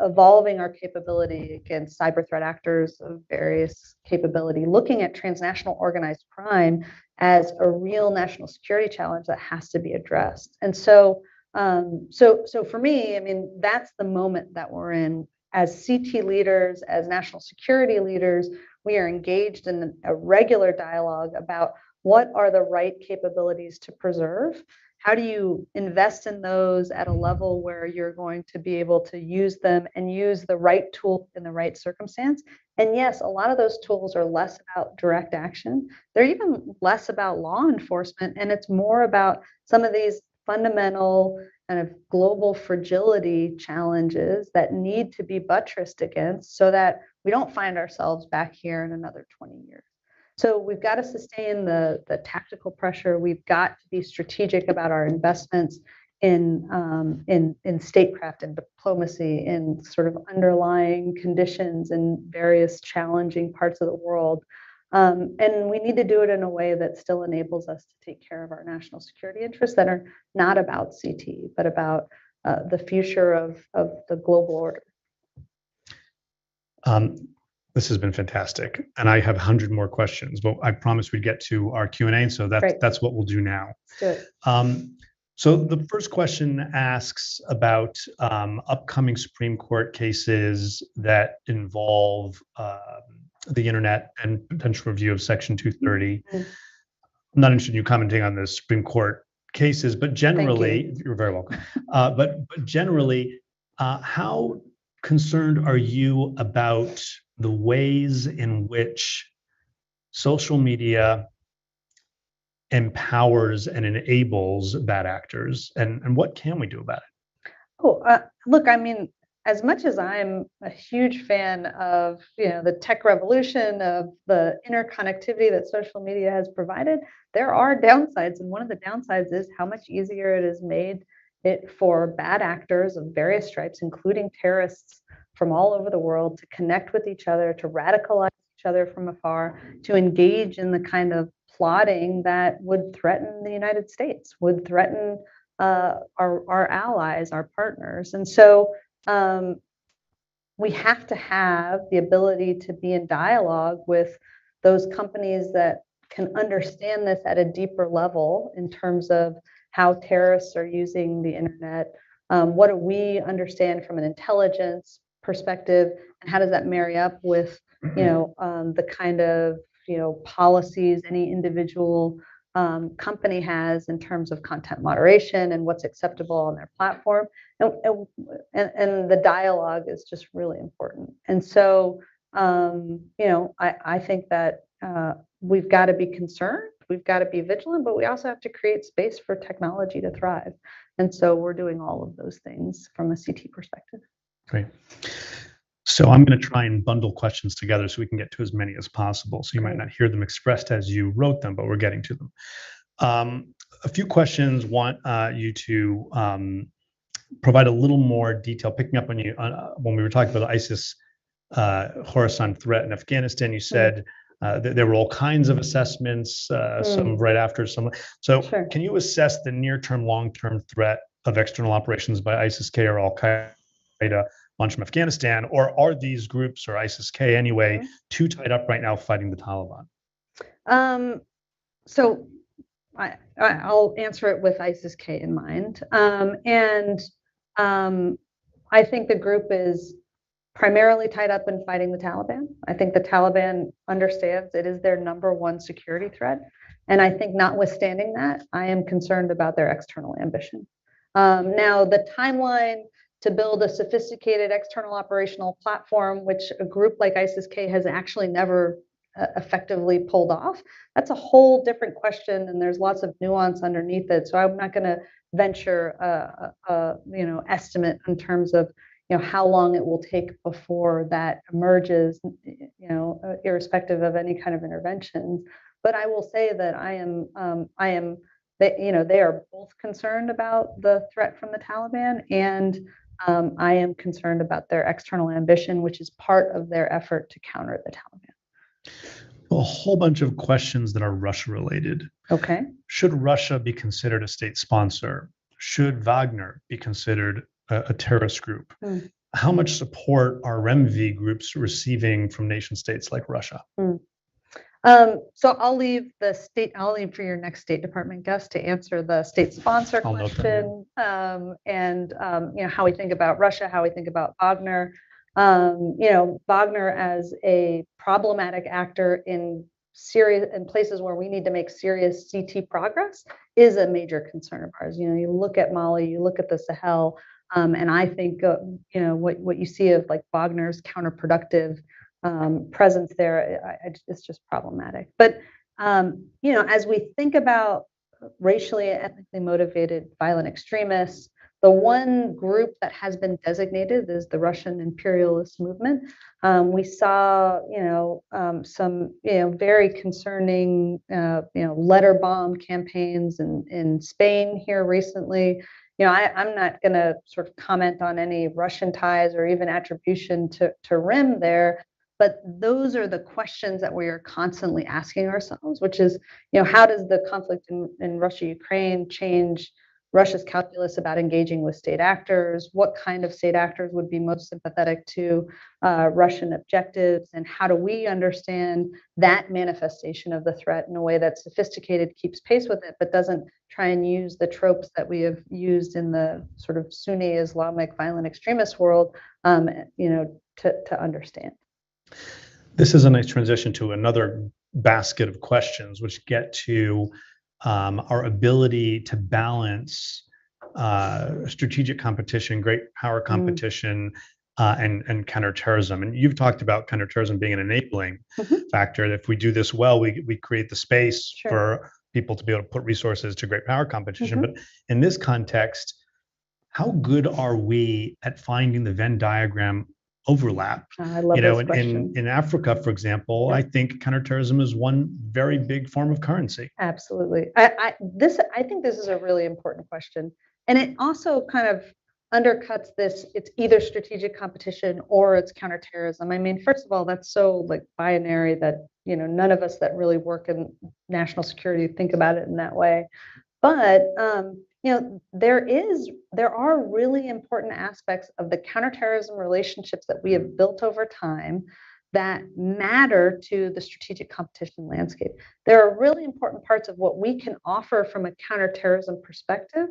evolving our capability against cyber threat actors of various capability, looking at transnational organized crime as a real national security challenge that has to be addressed. And so for me, I mean, that's the moment that we're in. As CT leaders, as national security leaders, we are engaged in a regular dialogue about what are the right capabilities to preserve. How do you invest in those at a level where you're going to be able to use them and use the right tool in the right circumstance? And yes, a lot of those tools are less about direct action. They're even less about law enforcement, and it's more about some of these fundamental kind of global fragility challenges that need to be buttressed against, so that we don't find ourselves back here in another 20 years. So we've got to sustain the tactical pressure. We've got to be strategic about our investments in statecraft and diplomacy, in sort of underlying conditions in various challenging parts of the world. And we need to do it in a way that still enables us to take care of our national security interests that are not about CT, but about the future of the global order. This has been fantastic, and I have 100 more questions, but I promised we'd get to our Q&A, so that's what we'll do now. Let's do it. So the first question asks about upcoming Supreme Court cases that involve the internet and potential review of Section 230. I'm not interested in you commenting on the Supreme Court cases, but generally, you're very welcome. But generally, how concerned are you about the ways in which social media empowers and enables bad actors, and what can we do about it? Look, I mean, as much as I'm a huge fan of the tech revolution, of the interconnectivity that social media has provided, there are downsides, and one of the downsides is how much easier it has made it for bad actors of various stripes, including terrorists from all over the world, to connect with each other, to radicalize each other from afar, to engage in the kind of plotting that would threaten the United States, would threaten our allies, our partners. And so we have to have the ability to be in dialogue with those companies that can understand this at a deeper level in terms of how terrorists are using the internet, What do we understand from an intelligence perspective, and how does that marry up with, the kind of, policies any individual company has in terms of content moderation and what's acceptable on their platform, and the dialogue is just really important. And so, I think that we've got to be concerned, we've got to be vigilant, but we also have to create space for technology to thrive. And so we're doing all of those things from a CT perspective. Great. So I'm going to try and bundle questions together so we can get to as many as possible. So you might not hear them expressed as you wrote them, but we're getting to them. A few questions want you to provide a little more detail, picking up on you when we were talking about the ISIS Khorasan threat in Afghanistan. You said that there were all kinds of assessments, some right after, some. So can you assess the near-term, long-term threat of external operations by ISIS-K or Al-Qaeda launched from Afghanistan, or are these groups, or ISIS-K anyway, too tied up right now fighting the Taliban? So I'll answer it with ISIS-K in mind. I think the group is primarily tied up in fighting the Taliban. I think the Taliban understands it is their number one security threat. And I think notwithstanding that, I am concerned about their external ambition. Now, the timeline to build a sophisticated external operational platform, which a group like ISIS-K has actually never effectively pulled off, that's a whole different question, and there's lots of nuance underneath it. So I'm not going to venture a estimate in terms of how long it will take before that emerges, irrespective of any kind of interventions. But I will say that they are both concerned about the threat from the Taliban, and I am concerned about their external ambition, which is part of their effort to counter the Taliban. A whole bunch of questions that are Russia related. Okay. Should Russia be considered a state sponsor? Should Wagner be considered a terrorist group? How much support are REMV groups receiving from nation states like Russia? So I'll leave for your next State Department guest to answer the state sponsor question, and how we think about Russia, how we think about Wagner. Wagner as a problematic actor in places where we need to make serious CT progress is a major concern of ours. You look at Mali, you look at the Sahel, and I think what you see of like Wagner's counterproductive presence there, it's just problematic. But as we think about racially and ethnically motivated violent extremists, the one group that has been designated is the Russian imperialist movement. We saw, some, very concerning, letter bomb campaigns in Spain here recently. I'm not going to sort of comment on any Russian ties or even attribution to RIM there, but those are the questions that we are constantly asking ourselves, which is, how does the conflict in Russia-Ukraine change Russia's calculus about engaging with state actors? What kind of state actors would be most sympathetic to Russian objectives? And how do we understand that manifestation of the threat in a way that's sophisticated, keeps pace with it, but doesn't try and use the tropes that we have used in the sort of Sunni Islamic violent extremist world, to understand? This is a nice transition to another basket of questions, which get to our ability to balance strategic competition, great power competition, and counterterrorism. And you've talked about counterterrorism being an enabling factor. If we do this well, we create the space for people to be able to put resources to great power competition. But in this context, how good are we at finding the Venn diagram overlap? I love this question. In Africa, for example, I think counterterrorism is one very big form of currency. Absolutely. I think this is a really important question. And it also kind of undercuts this, it's either strategic competition or it's counterterrorism. I mean, first of all, that's so like binary that, none of us that really work in national security think about it in that way. But there are really important aspects of the counterterrorism relationships that we have built over time that matter to the strategic competition landscape. There are really important parts of what we can offer from a counterterrorism perspective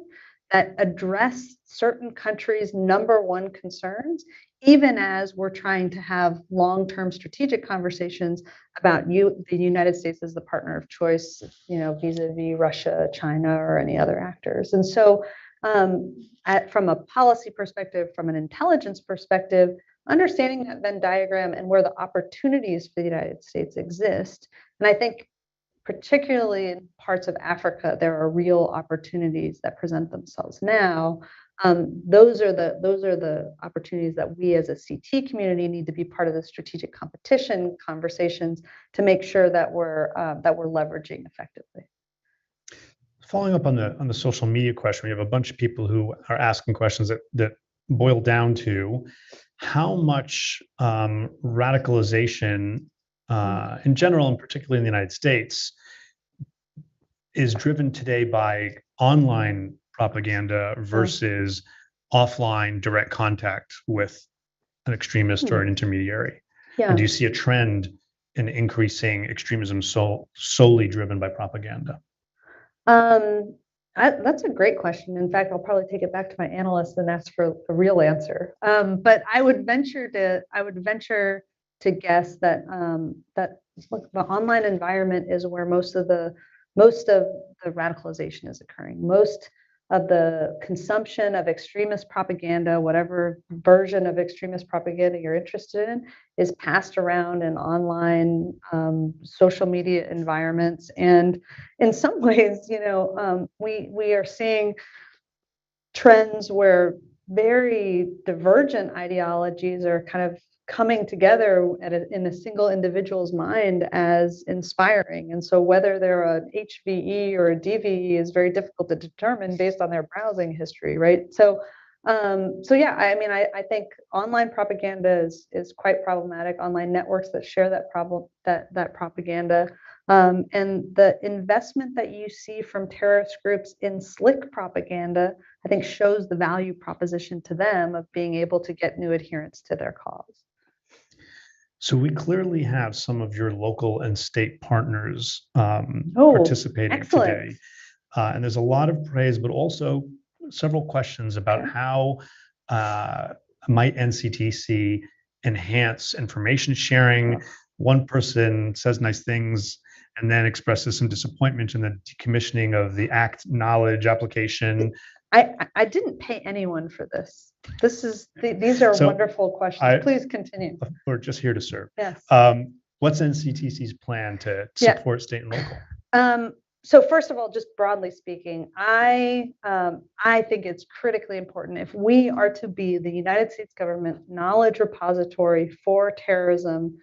that address certain countries' number one concerns, even as we're trying to have long-term strategic conversations about the United States as the partner of choice, vis-a-vis Russia, China, or any other actors. And so from a policy perspective, from an intelligence perspective, understanding that Venn diagram and where the opportunities for the United States exist. And I think particularly in parts of Africa, there are real opportunities that present themselves now. Those are the opportunities that we as a CT community need to be part of the strategic competition conversations to make sure that we're leveraging effectively. Following up on the social media question, we have a bunch of people who are asking questions that boil down to how much radicalization in general, and particularly in the United States, is driven today by online propaganda versus offline direct contact with an extremist or an intermediary. Yeah. And do you see a trend in increasing extremism solely driven by propaganda? That's a great question. In fact, I'll probably take it back to my analyst and ask for a real answer. But I would venture to guess that look, the online environment is where most of the radicalization is occurring. Most of the consumption of extremist propaganda, whatever version of extremist propaganda you're interested in, is passed around in online social media environments. And in some ways, we are seeing trends where very divergent ideologies are kind of coming together in a single individual's mind as inspiring. And so whether they're an HVE or a DVE is very difficult to determine based on their browsing history, right? So yeah, I think online propaganda is quite problematic. Online networks that share that propaganda, and the investment that you see from terrorist groups in slick propaganda, I think shows the value proposition to them of being able to get new adherents to their cause. So we clearly have some of your local and state partners participating excellent. today. And there's a lot of praise, but also several questions about how might NCTC enhance information sharing. One person says nice things and then expresses some disappointment in the decommissioning of the ACT knowledge application. I didn't pay anyone for this. These are wonderful questions. Please continue. We're just here to serve. Yes. What's NCTC's plan to support state and local? So first of all, just broadly speaking, I think it's critically important if we are to be the United States government knowledge repository for terrorism.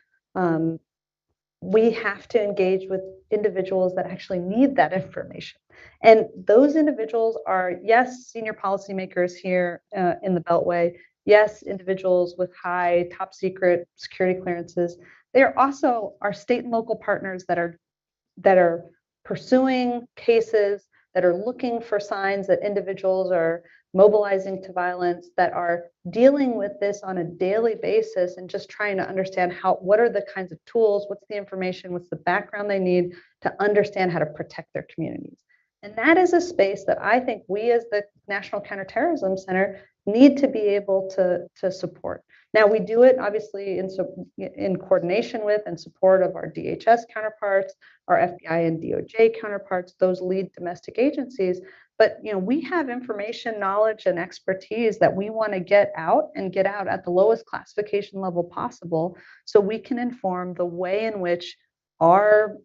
We have to engage with individuals that actually need that information. And those individuals are, yes, senior policymakers here in the Beltway, yes, individuals with high top secret security clearances. They are also our state and local partners that are pursuing cases, that are looking for signs that individuals are mobilizing to violence, that are dealing with this on a daily basis and just trying to understand what are the kinds of tools, what's the information, what's the background they need to understand how to protect their communities. And that is a space that I think we as the National Counterterrorism Center need to be able to support. Now, we do it obviously in coordination with and support of our DHS counterparts, our FBI and DOJ counterparts, those lead domestic agencies. But we have information, knowledge, and expertise that we want to get out at the lowest classification level possible, so we can inform the way in which our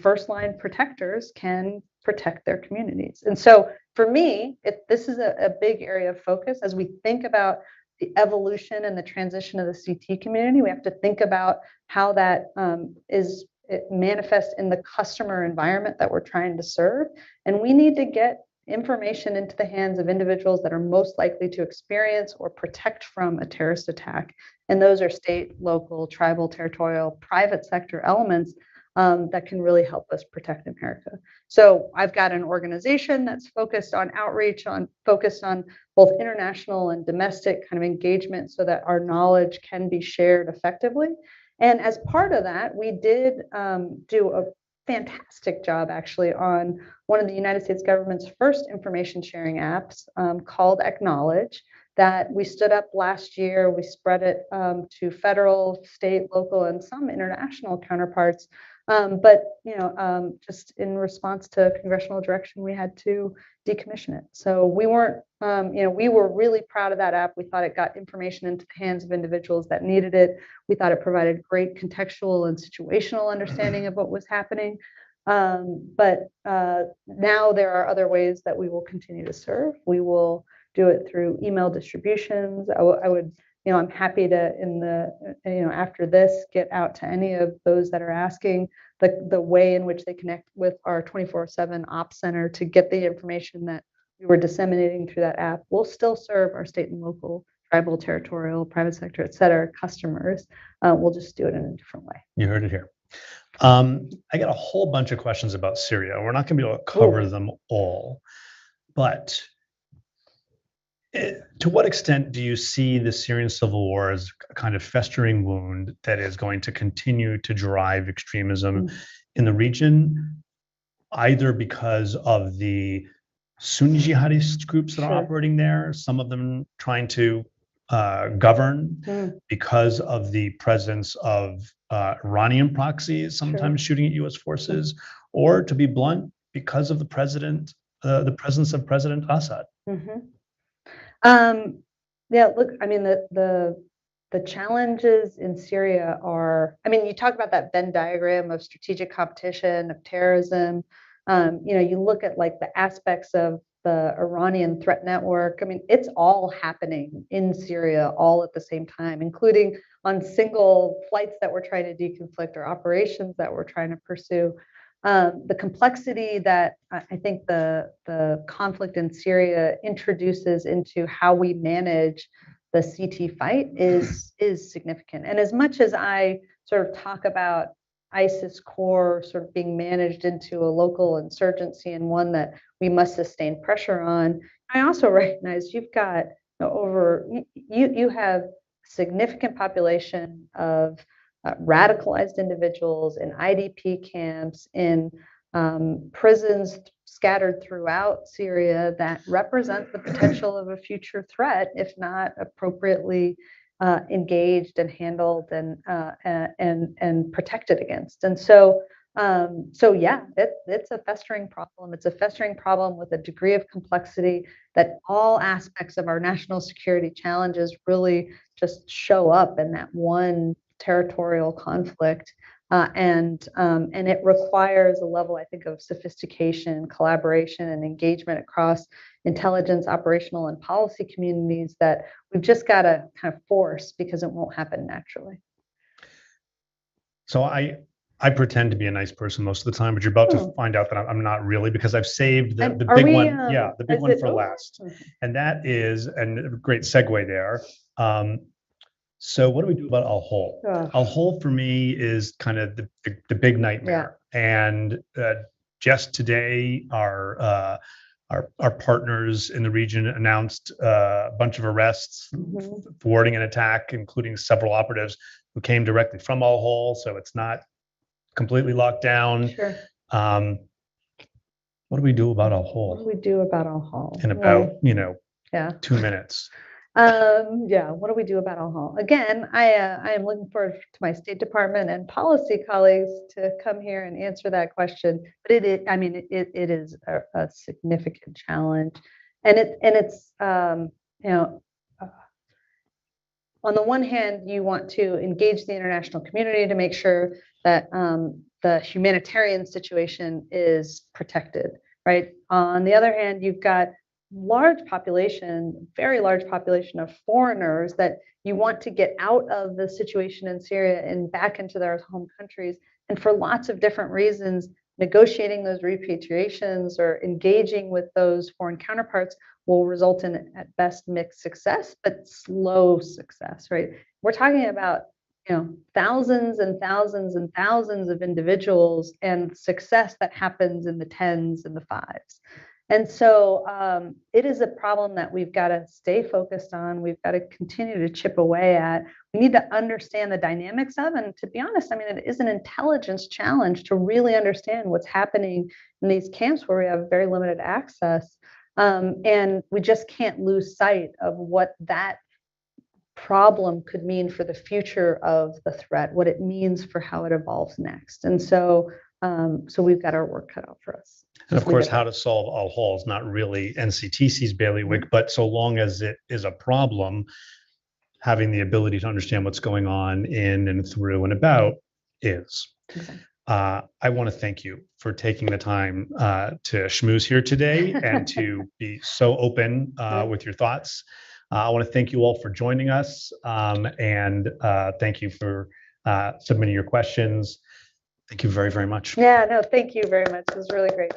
first line protectors can protect their communities. And so for me, this is a big area of focus as we think about the evolution and the transition of the CT community. We have to think about how that it manifests in the customer environment that we're trying to serve. And we need to get information into the hands of individuals that are most likely to experience or protect from a terrorist attack. And those are state, local, tribal, territorial, private sector elements that can really help us protect America. So I've got an organization that's focused on outreach, focused on both international and domestic kind of engagement so that our knowledge can be shared effectively. And as part of that, we did do fantastic job actually on one of the United States government's first information sharing apps called Acknowledge that we stood up last year. We spread it to federal, state, local, and some international counterparts. But just in response to congressional direction, we had to decommission it. So we weren't, we were really proud of that app. We thought it got information into the hands of individuals that needed it. We thought it provided great contextual and situational understanding of what was happening. But now there are other ways that we will continue to serve. We will do it through email distributions. I would, I'm happy to, after this, get out to any of those that are asking the way in which they connect with our 24/7 Ops Center to get the information that we were disseminating through that app. We'll still serve our state and local, tribal, territorial, private sector, et cetera, customers. We'll just do it in a different way. You heard it here. I got a whole bunch of questions about Syria. We're not going to be able to cover them all, but to what extent do you see the Syrian civil war as a kind of festering wound that is going to continue to drive extremism in the region, either because of the Sunni jihadist groups that are operating there, some of them trying to govern, because of the presence of Iranian proxies sometimes shooting at U.S. forces, or, to be blunt, because of the presence of President Assad? Look, I mean, the challenges in Syria are, I mean, you talk about that Venn diagram of strategic competition, of terrorism. You look at like the aspects of the Iranian threat network. I mean, it's all happening in Syria all at the same time, including on single flights that we're trying to deconflict or operations that we're trying to pursue. The complexity that I think the conflict in Syria introduces into how we manage the CT fight is significant. And as much as I sort of talk about ISIS core sort of being managed into a local insurgency and one that we must sustain pressure on, I also recognize you've got you have a significant population of radicalized individuals in IDP camps, in prisons scattered throughout Syria that represent the potential of a future threat if not appropriately engaged and handled and protected against. And so it's a festering problem. It's a festering problem with a degree of complexity that all aspects of our national security challenges really just show up in that one territorial conflict. And it requires a level, I think, of sophistication, collaboration, and engagement across intelligence, operational, and policy communities that we've just got to kind of force because it won't happen naturally. So I pretend to be a nice person most of the time, but you're about to find out that I'm not really, because I've saved the big one. The big one for last. And that is, and a great segue there. So what do we do about Al-Hol? Al-Hol for me is kind of the big nightmare. And just today, our partners in the region announced a bunch of arrests, thwarting an attack, including several operatives who came directly from Al-Hol. So it's not completely locked down. What do we do about Al-Hol? What do we do about Al-Hol? In about 2 minutes. What do we do about Al-Hol? Again, I am looking forward to my State Department and policy colleagues to come here and answer that question. But it is a significant challenge, and it's on the one hand, you want to engage the international community to make sure that the humanitarian situation is protected, right? On the other hand, you've got very large population of foreigners that you want to get out of the situation in Syria and back into their home countries. And for lots of different reasons, negotiating those repatriations or engaging with those foreign counterparts will result in, at best, mixed success, but slow success, right? We're talking about thousands and thousands and thousands of individuals and success that happens in the tens and the fives. And so it is a problem that we've got to stay focused on. We've got to continue to chip away at. We need to understand the dynamics of, and to be honest, I mean, it is an intelligence challenge to really understand what's happening in these camps where we have very limited access. And we just can't lose sight of what that problem could mean for the future of the threat, what it means for how it evolves next. And so we've got our work cut out for us. And of course, how to solve all holes, not really NCTC's bailiwick, but so long as it is a problem, having the ability to understand what's going on in and through and about is. Exactly. I want to thank you for taking the time to schmooze here today and to be so open with your thoughts. I want to thank you all for joining us, and thank you for submitting your questions. Thank you very, very much. Yeah, no, thank you very much. It was really great.